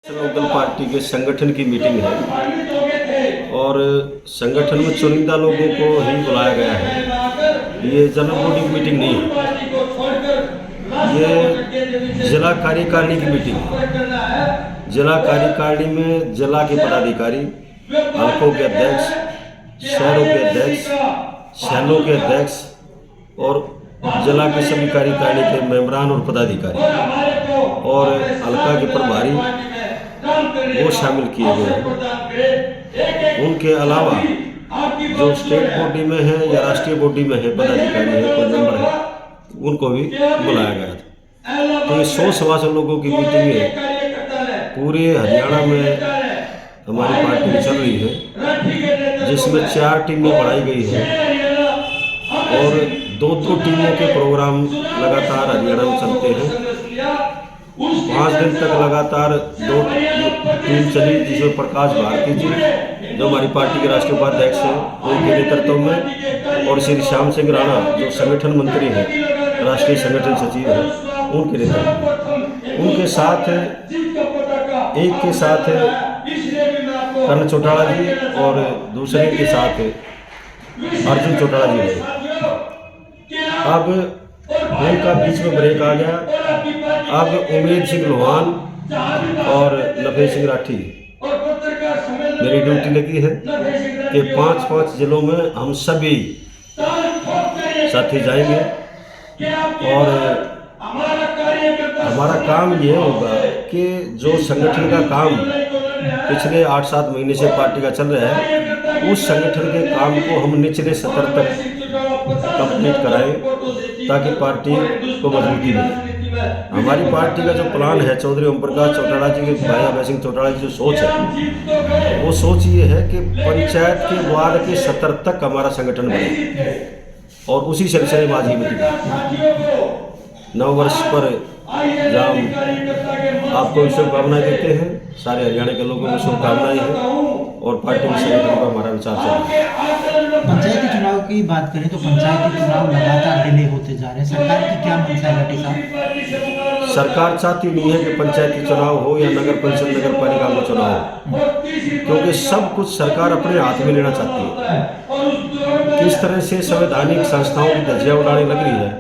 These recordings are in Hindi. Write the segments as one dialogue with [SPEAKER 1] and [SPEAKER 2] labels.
[SPEAKER 1] लोकल पार्टी के संगठन की मीटिंग है और संगठन में चुनिंदा लोगों को ही बुलाया गया है। ये जनरल बॉडी की मीटिंग नहीं है, ये जिला कार्यकारिणी की मीटिंग है। जिला कार्यकारिणी में जिला के पदाधिकारी, हल्कों के अध्यक्ष, शहरों के अध्यक्ष, शहरों के अध्यक्ष और जिला के सभी कार्यकारिणी के मेंबरान और पदाधिकारी और हल्का के प्रभारी वो शामिल किए गए हैं। उनके अलावा जो स्टेट बॉडी में है या राष्ट्रीय बॉडी में है पदाधिकारी है, कोई मेंबर है, उनको भी बुलाया गया था। तो ये 100-125 लोगों की मीटिंग है। पूरे हरियाणा में हमारी पार्टी चल रही है, जिसमें 4 टीमें बढ़ाई गई है और 2-2 टीमों के प्रोग्राम लगातार हरियाणा में चलते हैं। 5 दिन तक लगातार 2 टीम चली, जिसमें प्रकाश भारती जी जो हमारी पार्टी के राष्ट्रीय उपाध्यक्ष हैं उनके नेतृत्व में, और श्री श्याम सिंह राणा जो संगठन मंत्री हैं, राष्ट्रीय संगठन सचिव हैं, उनके नेतृत्व। उनके साथ एक के साथ कर्ण चौटाला जी और दूसरे के साथ अर्जुन चौटाला जी रहे। अब उनका बीच में ब्रेक आ गया। अब उमेद सिंह लोहान और नफे सिंह राठी मेरी ड्यूटी लगी है कि 5-5 जिलों में हम सभी साथी जाएंगे और हमारा काम ये होगा कि जो संगठन का काम पिछले 8-7 महीने से पार्टी का चल रहा है, उस संगठन के काम को हम निचले स्तर तक कंप्लीट कराएं ताकि पार्टी को मजबूती मिले। हमारी पार्टी का जो प्लान है, चौधरी ओम प्रकाश चौटाला जी के भाई अभय सिंह चौटाला की जो सोच है, वो सोच ये है कि पंचायत के वार्ड के स्तर तक हमारा संगठन बने और उसी सिलसिले में आज ही मीटिंग 9 वर्ष पर जाम आपको शुभकामनाएं देते हैं। सारे हरियाणा के लोगों को शुभकामनाएं हैं और पार्टी के संगठन पर हमारा विचार चल रहा है।
[SPEAKER 2] पंचायती चुनाव की बात करें तो पंचायती चुनाव लगातार डिले होते जा रहे हैं। सरकार की क्या मंशा है घटी साहब?
[SPEAKER 1] सरकार चाहती नहीं है कि पंचायती चुनाव हो या नगर परिषद नगर पालिका का चुनाव हो, क्योंकि सब कुछ सरकार अपने हाथ में लेना चाहती है। किस तरह से संवैधानिक संस्थाओं की धज्जियां उड़ाने लग रही है,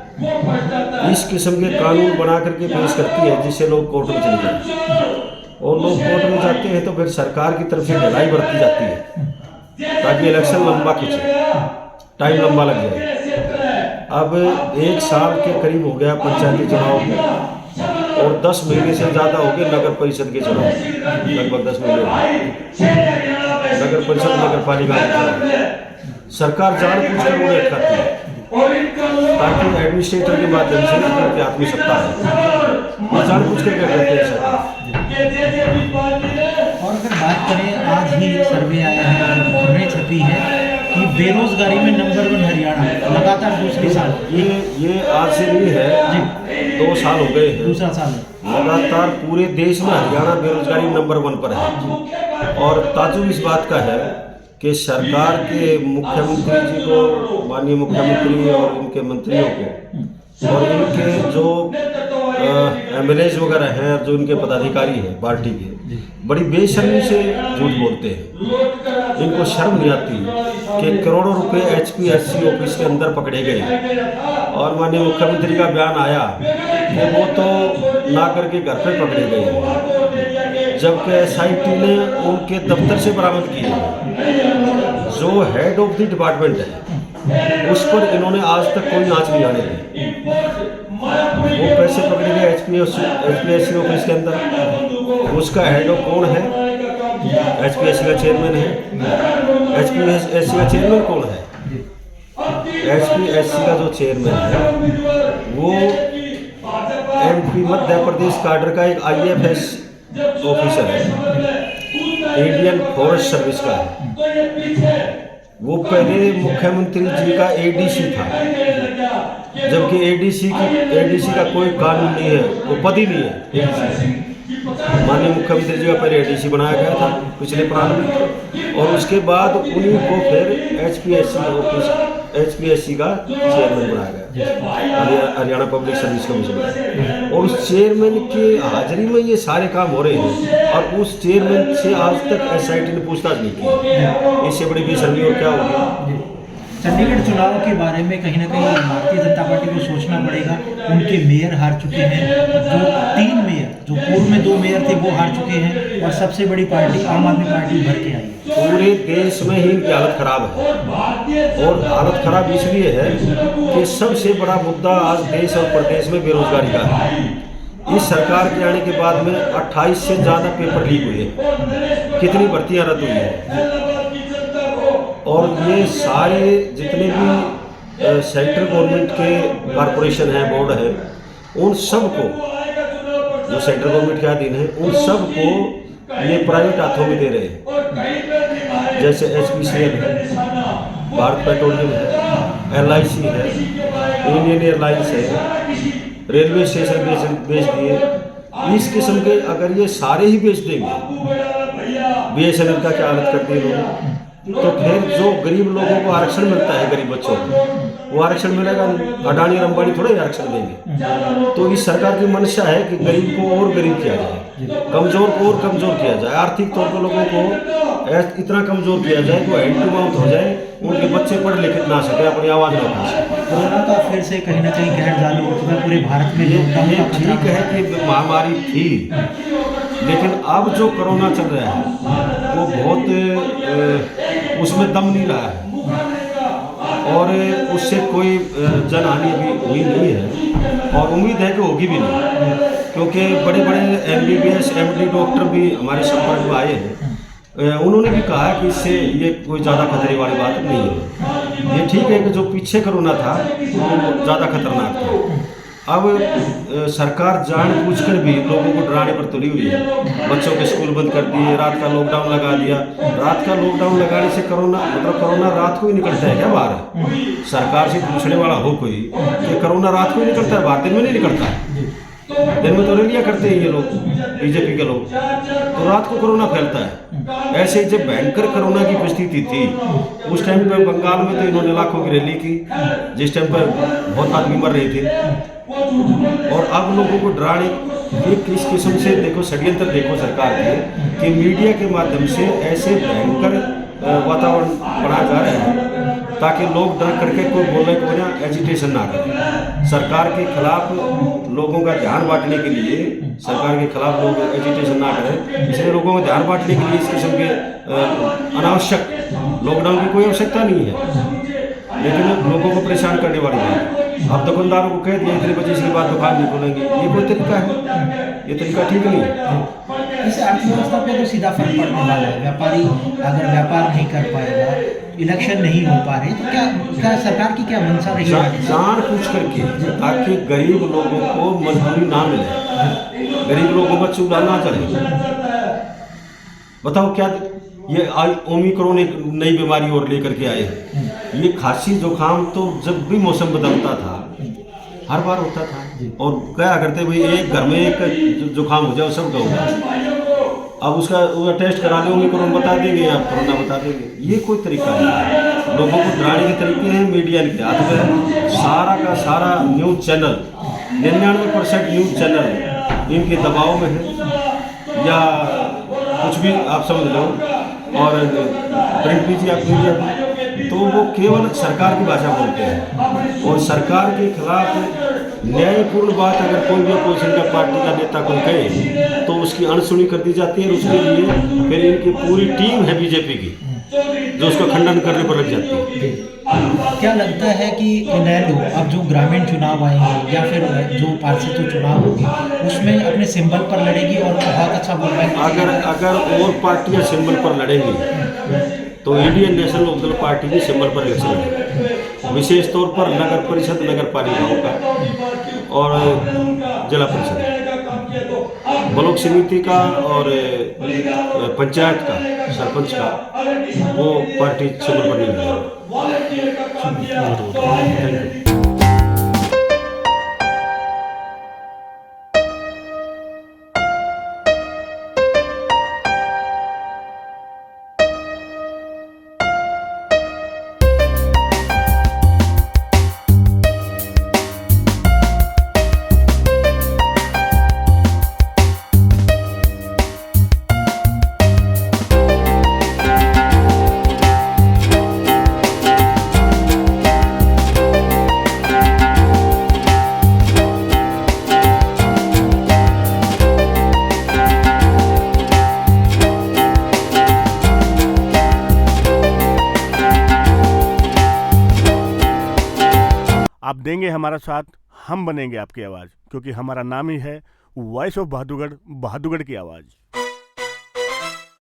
[SPEAKER 1] इस किस्म के कानून बना करके पेश करती है जिससे लोग कोर्ट में चले जाते हैं और लोग कोर्ट में जाते हैं तो फिर सरकार की तरफ से ढिलाई बरती जाती है ताकि इलेक्शन लंबा खींचे, टाइम लंबा लग जाए। अब 1 साल के करीब हो गया पंचायती चुनाव में और 10 महीने से ज़्यादा हो गए नगर परिषद के चुनाव, लगभग 10 महीने नगर परिषद नगर पालिका के चुनाव। सरकार जानबूझकर उन्हें अटकाती है ताकि एडमिनिस्ट्रेटर के माध्यम से उनके हाथ में सत्ता है, वो जानबूझकर क्या करते हैं सरकार।
[SPEAKER 2] और अगर बात करें, आज ही सर्वे आया है, खबरें छपी है कि बेरोजगारी में नंबर 1 हरियाणा लगातार दूसरे साल।
[SPEAKER 1] ये आज से नहीं है जी, 2 साल हो गए हैं,
[SPEAKER 2] दूसरा साल है
[SPEAKER 1] लगातार पूरे देश में हरियाणा बेरोजगारी नंबर 1 पर है। और ताजुब इस बात का है कि सरकार के मुख्यमंत्री जी को, माननीय मुख्यमंत्री और उनके मंत्रियों को और इनके जो एमएलएज वगैरह हैं, जो इनके पदाधिकारी हैं पार्टी के, बड़ी बेशर्मी से झूठ बोलते हैं। इनको शर्म नहीं आती कि करोड़ों रुपए HPSC ऑफिस के अंदर पकड़े गए और माननीय मुख्यमंत्री का बयान आया कि वो तो ना करके घर पे पकड़े गए, जबकि SIT ने उनके दफ्तर से बरामद किए। जो हेड ऑफ द डिपार्टमेंट है उस पर इन्होंने आज तक कोई आँच नहीं आने दी। वो पैसे पकड़े गए HPSC ऑफिस के अंदर, उसका हेड ऑफ कौन है? HPSC का चेयरमैन है। HPSC का चेयरमैन कौन है? HPSC का जो चेयरमैन है वो MP मध्य प्रदेश काडर का एक IFS ऑफिसर है, इंडियन फॉरेस्ट सर्विस का है। वो पहले मुख्यमंत्री जी का ADC था, जबकि ADC का कोई कानून नहीं है, वो पद ही नहीं है ADC। माननीय मुख्यमंत्री जी का पहले ADC बनाया गया था पिछले प्लान में और उसके बाद उन्हीं को फिर HPSC ऑफिस HPSC का चेयरमैन बनाया गया, हरियाणा पब्लिक सर्विस कमीशन, और उस चेयरमैन की हाजिरी में ये सारे काम हो रहे हैं, और उस चेयरमैन से आज तक SIT ने पूछताछ नहीं की। इससे बड़ी बेशर्मी और क्या होगी।
[SPEAKER 2] चंडीगढ़ चुनाव के बारे में कहीं ना कहीं भारतीय जनता पार्टी को सोचना पड़ेगा। उनके मेयर हार चुके हैं, जो 3 मेयर, जो पूर्व में 2 मेयर थे वो हार चुके हैं, और सबसे बड़ी पार्टी आम आदमी पार्टी उभर के आई।
[SPEAKER 1] पूरे देश में ही इनकी हालत खराब है, और हालत खराब इसलिए है कि सबसे बड़ा मुद्दा आज देश और प्रदेश में बेरोजगारी का है। इस सरकार के आने के बाद में 28 से ज़्यादा पेपर लीक हुए, कितनी भर्तियाँ रद्द हुई हैं, और ये सारे जितने भी सेंट्रल गवर्नमेंट के कॉरपोरेशन हैं, बोर्ड है, उन सबको, जो सेंट्रल गवर्नमेंट के अधीन है, उन सबको ये प्राइवेट हाथों में दे रहे हैं। जैसे HPCL है, भारत पेट्रोलियम है, LIC है, इंडियन एयरलाइंस है, रेलवे स्टेशन बेच दिए। इस किस्म के अगर ये सारे ही बेच देंगे, BSNL का क्या हालत कर दी इन्होंने, तो फिर जो गरीब लोगों को आरक्षण मिलता है, गरीब बच्चों को, वो आरक्षण मिलेगा नहीं। अडानी और अंबानी थोड़े आरक्षण देंगे। तो इस सरकार की मंशा है कि गरीब को और गरीब किया जाए, कमज़ोर को और कमज़ोर किया जाए, आर्थिक तौर पर लोगों को इतना कमज़ोर किया जाए कि वो हैंड टू माउथ हो जाए, उनके बच्चे पढ़ लिख ना सके, अपनी आवाज़ ना उठा सके।
[SPEAKER 2] कोरोना का फिर से कहीं ना कहीं कहर चालू हो चुका है पूरे भारत में।
[SPEAKER 1] ये ठीक है कि महामारी थी, लेकिन अब जो कोरोना चल रहा है वो बहुत उसमें दम नहीं रहा है, और उससे कोई जनहानि अभी हुई नहीं है, और उम्मीद है कि होगी भी नहीं, क्योंकि बड़े बड़े MBBS MD डॉक्टर भी हमारे संपर्क में आए हैं। उन्होंने भी कहा कि इससे ये कोई ज़्यादा खतरे वाली बात नहीं है। ये ठीक है कि जो पीछे कोरोना था वो ज़्यादा खतरनाक था। अब सरकार जानबूझकर भी लोगों को डराने पर तुली हुई है। बच्चों के स्कूल बंद कर दिए, रात का लॉकडाउन लगा दिया। रात का लॉकडाउन लगाने से कोरोना कोरोना रात को ही निकलता है क्या बाहर? सरकार से पूछने वाला हो कोई कि कोरोना रात को ही निकलता है, बाहर दिन में नहीं निकलता। दिन में तो रैलियां करते हैं ये लोग, बीजेपी के लोग, तो रात को कोरोना फैलता है। ऐसे जब भयंकर कोरोना की परिस्थिति थी उस टाइम पर बंगाल में तो इन्होंने लाखों की रैली की, जिस टाइम पर बहुत आदमी मर रहे थे। और अब लोगों को डराने ये किस किस्म से देखो षड्यंत्र देखो सरकार के कि मीडिया के माध्यम से ऐसे भयंकर वातावरण बनाया जा रहा है ताकि लोग डर करके कोई बोलने को ना एजिटेशन ना करें। सरकार के खिलाफ लोगों का ध्यान बांटने के लिए, सरकार के खिलाफ लोग एजिटेशन ना करें, इसलिए लोगों को ध्यान बांटने के लिए इस किस्म के अनावश्यक लॉकडाउन की कोई आवश्यकता नहीं है, लेकिन लोगों को परेशान करने वाली बात। अब दुकानदारों को कह दिया इतने बजे इसके बाद दुकान नहीं खोलेंगे, ये कोई तरीका है? ये तरीका ठीक नहीं है।
[SPEAKER 2] इससे अर्थव्यवस्था पे तो सीधा फर्क पड़ने वाला है। व्यापारी अगर व्यापार नहीं कर पाएगा, इलेक्शन नहीं हो पा रहे, तो क्या सरकार की क्या मंशा रही है?
[SPEAKER 1] जान पूछ करके ताकि गरीब लोगों को मजदूरी ना मिले, गरीब लोगों का चूल्हा ना चले। बताओ क्या ये ओमिक्रॉन एक नई बीमारी और लेकर के आए। ये खांसी जुकाम तो जब भी मौसम बदलता था हर बार होता था, और क्या करते भाई एक घर में एक जुकाम हो जाए सब का होगा। अब उसका टेस्ट करा ले, ओमिक्रॉन बता देंगे या कोरोना बता देंगे। ये कोई तरीका नहीं है। लोगों को डराने के तरीके हैं मीडिया के हाथ में है। सारा का सारा न्यूज़ चैनल 99% न्यूज़ चैनल इनके दबाव में है, या कुछ भी आप समझ लो, और प्रिंट मीडिया तो वो केवल सरकार की भाषा बोलते हैं, और सरकार के खिलाफ न्यायपूर्ण बात अगर कोई भी अपोजिशन का पार्टी का नेता कोई कहे तो उसकी अनसुनी कर दी जाती है, और उसके लिए फिर इनकी पूरी टीम है बीजेपी की जो उसका खंडन करने पर लग जाती है।
[SPEAKER 2] क्या लगता है कि इनेलो अब जो ग्रामीण चुनाव आएंगे या फिर जो पार्षद चुनाव होंगे उसमें अपने सिंबल पर लड़ेगी और बहुत अच्छा बोल पाएंगे?
[SPEAKER 1] अगर और पार्टियां सिंबल पर लड़ेंगी तो इंडियन नेशनल लोकदल पार्टी भी सिंबल पर इलेक्शन लड़ेगी, विशेष तौर पर नगर परिषद, नगर पालिकाओं का और जिला परिषद, ब्लॉक समिति का और पंचायत का, सरपंच का, वो पार्टी सिंबल पर नहीं लड़ेगी।
[SPEAKER 3] आप देंगे हमारा साथ, हम बनेंगे आपकी आवाज़, क्योंकि हमारा नाम ही है वॉइस ऑफ बहादुरगढ़, बहादुरगढ़ की आवाज़।